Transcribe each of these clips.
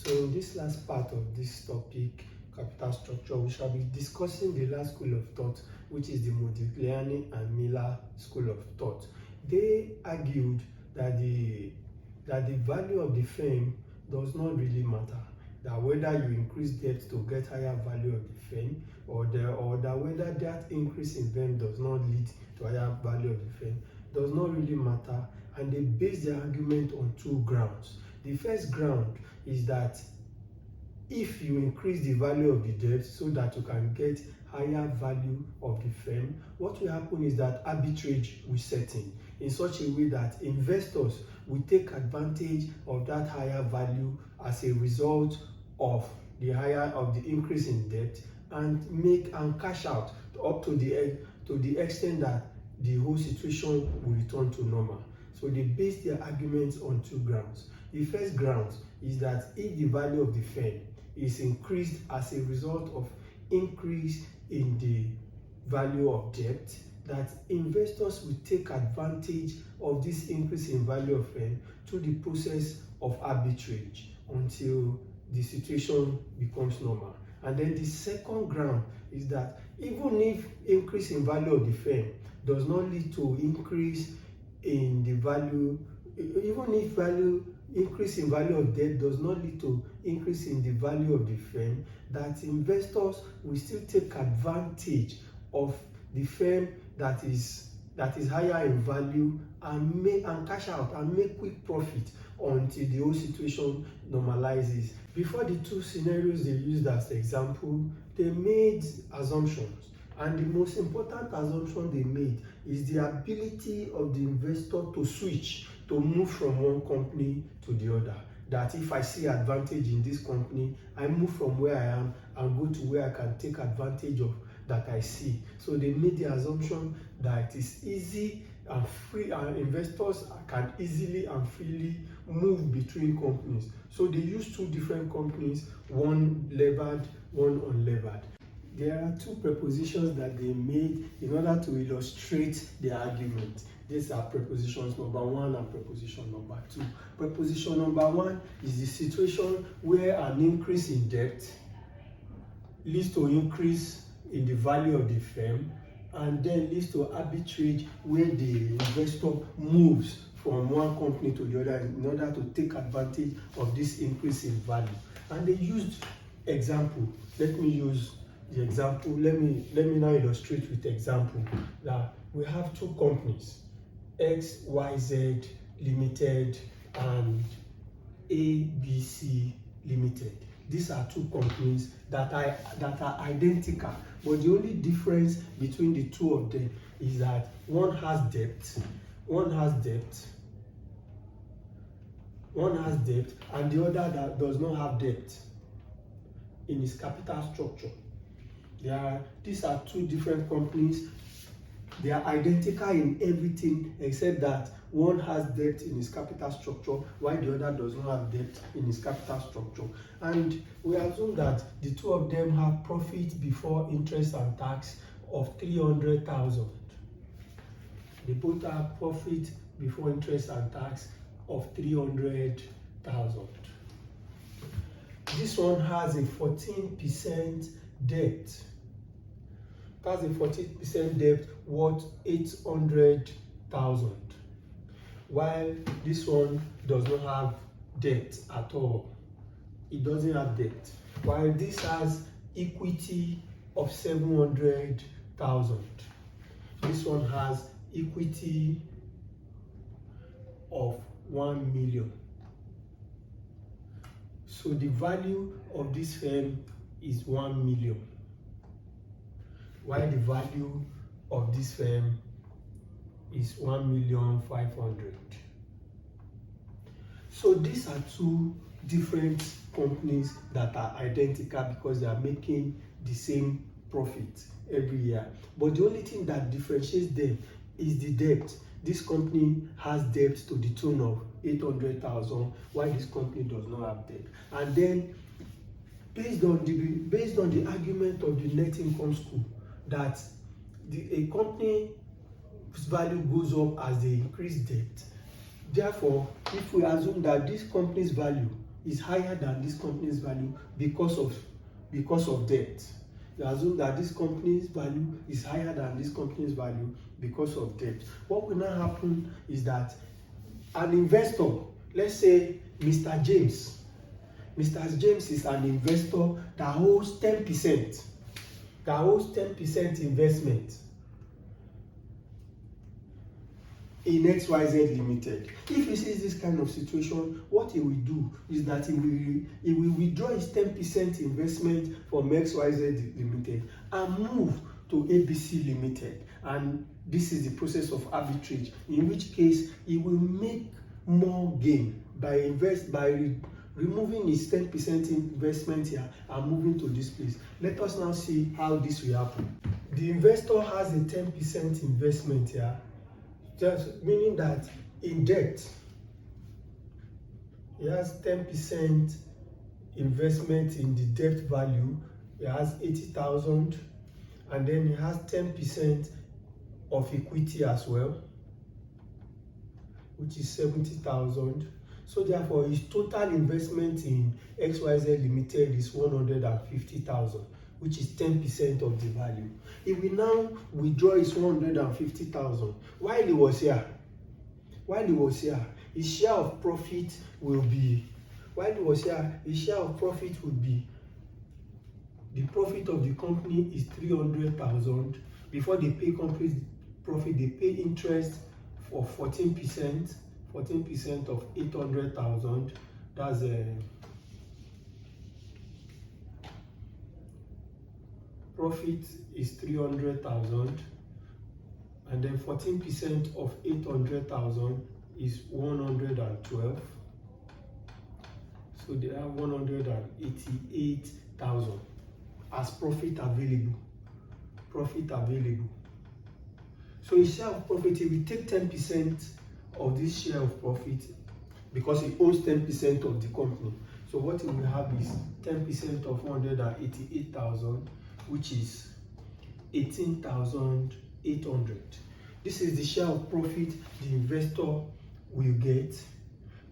So in this last part of this topic, capital structure, we shall be discussing the last school of thought, which is the Modigliani and Miller school of thought. They argued that the value of the firm does not really matter. That whether you increase debt to get higher value of the firm, or that whether that increase in firm does not lead to higher value of the firm, does not really matter. And they base their argument on two grounds. The first ground is that if you increase the value of the debt so that you can get higher value of the firm, what will happen is that arbitrage will set in such a way that investors will take advantage of that higher value as a result of the increase in debt and cash out up to the extent that the whole situation will return to normal. So they base their arguments on two grounds. The first ground is that if the value of the firm is increased as a result of increase in the value of debt, that investors will take advantage of this increase in value of firm through the process of arbitrage until the situation becomes normal. And then the second ground is that even if increase in value of the firm does not lead to increase in the value, even if increase in value of debt does not lead to increase in the value of the firm, that investors will still take advantage of the firm that is higher in value and cash out and make quick profit until the whole situation normalizes. Before the two scenarios they used as example, they made assumptions. And the most important assumption they made is the ability of the investor to switch, to move from one company to the other. That if I see advantage in this company, I move from where I am and go to where I can take advantage of that I see. So they made the assumption that it is easy and free, and investors can easily and freely move between companies. So they use two different companies, one levered, one unlevered. There are two prepositions that they made in order to illustrate their argument. These are prepositions number one and preposition number two. Preposition number one is the situation where an increase in debt leads to increase in the value of the firm, and then leads to arbitrage where the investor moves from one company to the other in order to take advantage of this increase in value. And they used example. Let me use the example. Let me now illustrate with example that we have two companies, XYZ Limited and ABC Limited. These are two companies that are identical, but the only difference between the two of them is that one has debt, and the other that does not have debt in its capital structure. These are two different companies. They are identical in everything except that one has debt in its capital structure while the other does not have debt in its capital structure. And we assume that the two of them have profit before interest and tax of 300,000. They both have profit before interest and tax of 300,000. This one has a 14% debt. That's a 14% debt worth 800,000, while this one does not have debt at all. It doesn't have debt, while this has equity of 700,000. This one has equity of 1 million. So the value of this firm is 1 million. While the value of this firm is 1,500,000. So these are two different companies that are identical because they are making the same profit every year. But the only thing that differentiates them is the debt. This company has debt to the tune of 800,000, while this company does not have debt. And then based on the argument of the net income school, that a company's value goes up as they increase debt. Therefore, if we assume that this company's value is higher than this company's value because of debt. You assume that this company's value is higher than this company's value because of debt. What will now happen is that an investor, let's say Mr. James. Mr. James is an investor that holds 10%. That holds 10% investment in XYZ Limited. If he sees this kind of situation, what he will do is that he will withdraw his 10% investment from XYZ Limited and move to ABC Limited. And this is the process of arbitrage, in which case he will make more gain by removing his 10% investment here and moving to this place. Let us now see how this will happen. The investor has a 10% investment here, just meaning that in debt, he has 10% investment in the debt value. He has 80,000, and then he has 10% of equity as well, which is 70,000. So therefore, his total investment in XYZ Limited is 150,000, which is 10% of the value. He will now withdraw his 150,000. While he was here, his share of profit will be, the profit of the company is 300,000. Before they pay company profit, they pay interest for 14%. 14% of 800,000. That's profit is 300,000, and then 14% of 800,000 is 112. So they have 188,000 as profit available. So his share of profit, he will take 10% of this share of profit because he owns 10% of the company. So what he will have is 10% of 188,000, which is 18,800. This is the share of profit the investor will get.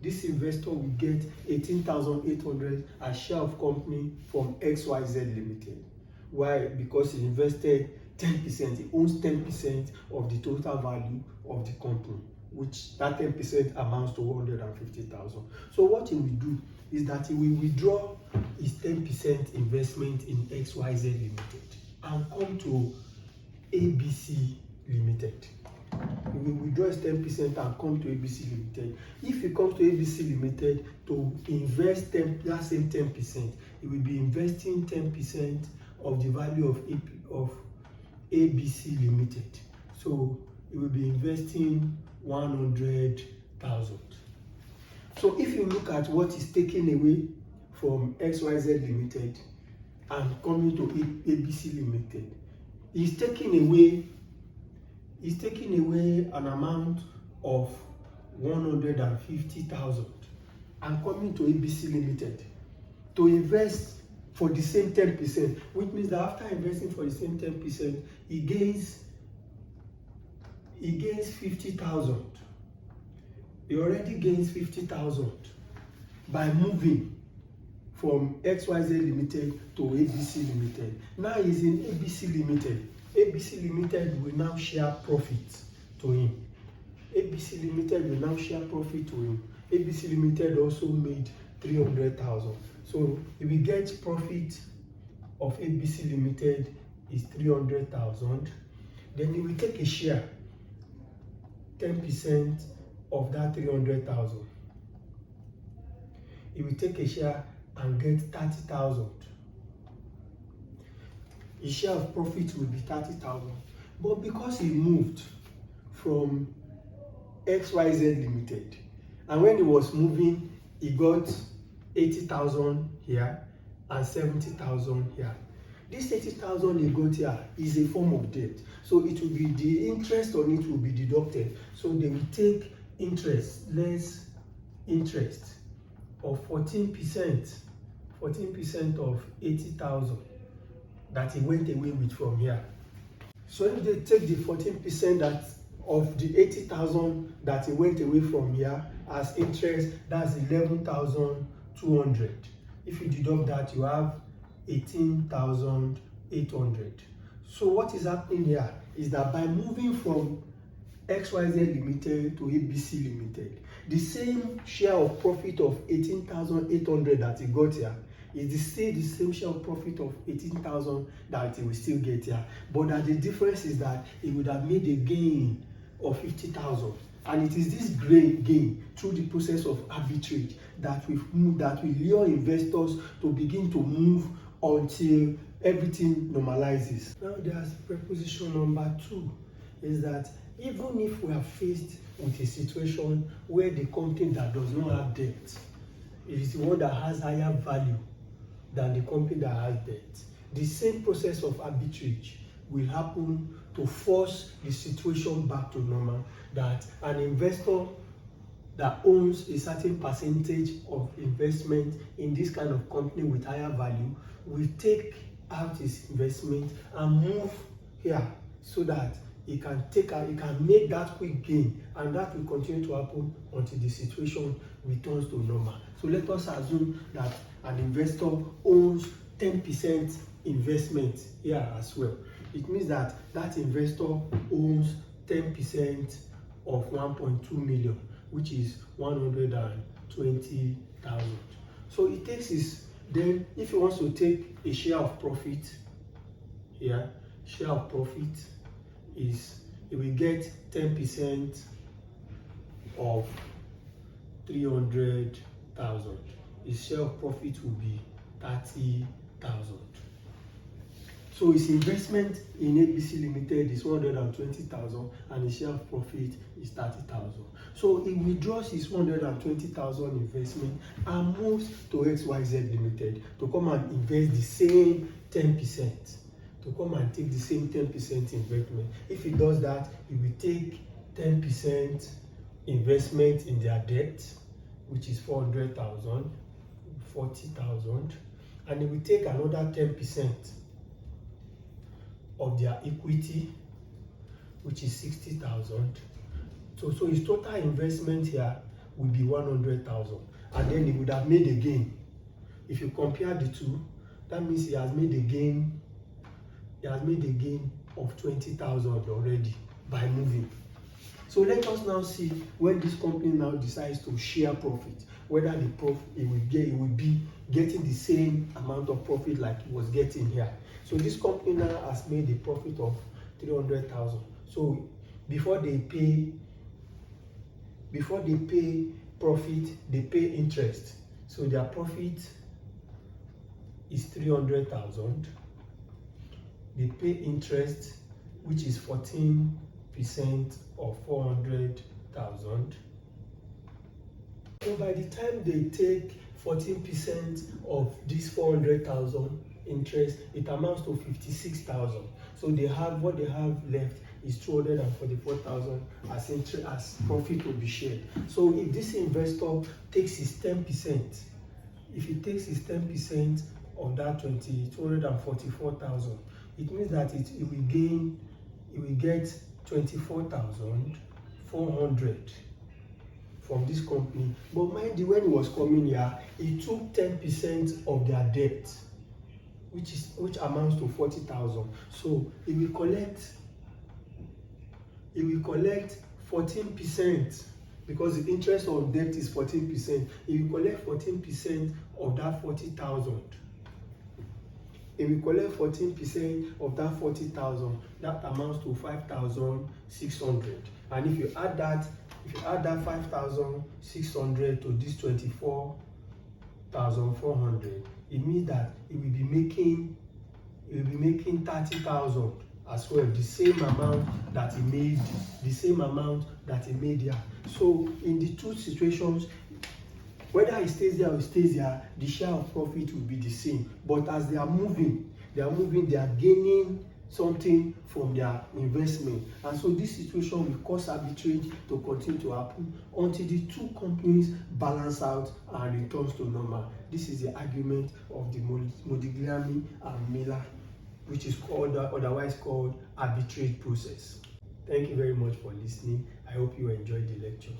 This investor will get 18,800 as share of company from XYZ Limited. Why? Because he invested 10%. He owns 10% of the total value of the company, which that 10% amounts to 150,000. So what he will do is that he will withdraw his 10% investment in XYZ Limited and come to ABC Limited. He will withdraw his 10% and come to ABC Limited. If he comes to ABC Limited to invest that same 10%, he will be investing 10% of the value of ABC Limited. So he will be investing 100,000. So if you look at what is taken away from XYZ Limited and coming to ABC Limited, he's taking away an amount of 150,000 and coming to ABC Limited to invest for the same 10%, which means that after investing for the same 10%, he gains 50,000. He already gains 50,000 by moving from XYZ Limited to ABC Limited. Now he's in ABC Limited. ABC Limited will now share profit to him. ABC Limited will now share profit to him. ABC Limited also made 300,000. So if we get profit of ABC Limited is 300,000, then he will take a share, 10% of that 300,000. He will take a share and get 30,000. His share of profit will be 30,000. But because he moved from XYZ Limited, and when he was moving, he got 80,000 here and 70,000 here. This 80,000 he got here is a form of debt. So it will be, the interest on it will be deducted. So they will take interest, less interest of 14% of 80,000 that he went away with from here. So if they take the 14% of the 80,000 that he went away from here as interest, that's 11,000 200. If you deduct that, you have 18,800. So what is happening here is that by moving from XYZ Limited to ABC Limited, the same share of profit of 18,800 that he got here is still the same share of profit of 18,000 that he will still get here. But that the difference is that he would have made a gain of 50,000. And it is this great gain through the process of arbitrage that will lure investors to begin to move until everything normalizes. Now there's preposition number 2, is that even if we are faced with a situation where the company that does not have debt is the one that has higher value than the company that has debt, the same process of arbitrage will happen to force the situation back to normal, that an investor that owns a certain percentage of investment in this kind of company with higher value will take out his investment and move here so that he can make that quick gain, and that will continue to happen until the situation returns to normal. So let us assume that an investor owns 10% investment here as well. It means that that investor owns 10% of 1.2 million, which is 120,000. So it takes then if he wants to take a share of profit here, share of profit is he will get 10% of 300,000. His share of profit will be 30,000. So his investment in ABC Limited is 120,000 and his share of profit is 30,000. So he withdraws his 120,000 investment and moves to XYZ Limited to come and invest the same 10%. To come and take the same 10% investment. If he does that, he will take 10% investment in their debt, which is 400,000, 40,000, and he will take another 10% of their equity, which is 60,000. So his total investment here will be 100,000, and then he would have made a gain. If you compare the two, that means he has made a gain. He has made a gain of 20,000 already by moving. So let us now see when this company now decides to share profit, whether the profit it will be getting the same amount of profit like it was getting here. So this company now has made a profit of 300,000. So before they pay profit, they pay interest. So their profit is 300,000. They pay interest, which is 14% of 400,000. So by the time they take 14% of this 400,000 interest, it amounts to 56,000. So what they have left is 244,000 as profit will be shared. So if this investor takes his 10%, if he takes his 10% of that 244,000, it means that he will get 24,400 from this company. But mind you, when he was coming here, he took 10% of their debt, which amounts to 40,000. So he will collect 14%, because the interest on debt is 14%. He will collect 14% of that 40,000. He will collect 14% of that 40,000. That amounts to 5,600. And if you add that 5,600 to this 24,400, it means that he will be making 30,000 as well, the same amount that he made here. So in the two situations, whether he stays there or stays here, the share of profit will be the same. But as they are moving, they are gaining something from their investment. And so this situation will cause arbitrage to continue to happen until the two companies balance out and returns to normal. This is the argument of the Modigliani and Miller, which is otherwise called arbitrage process. Thank you very much for listening. I hope you enjoyed the lecture.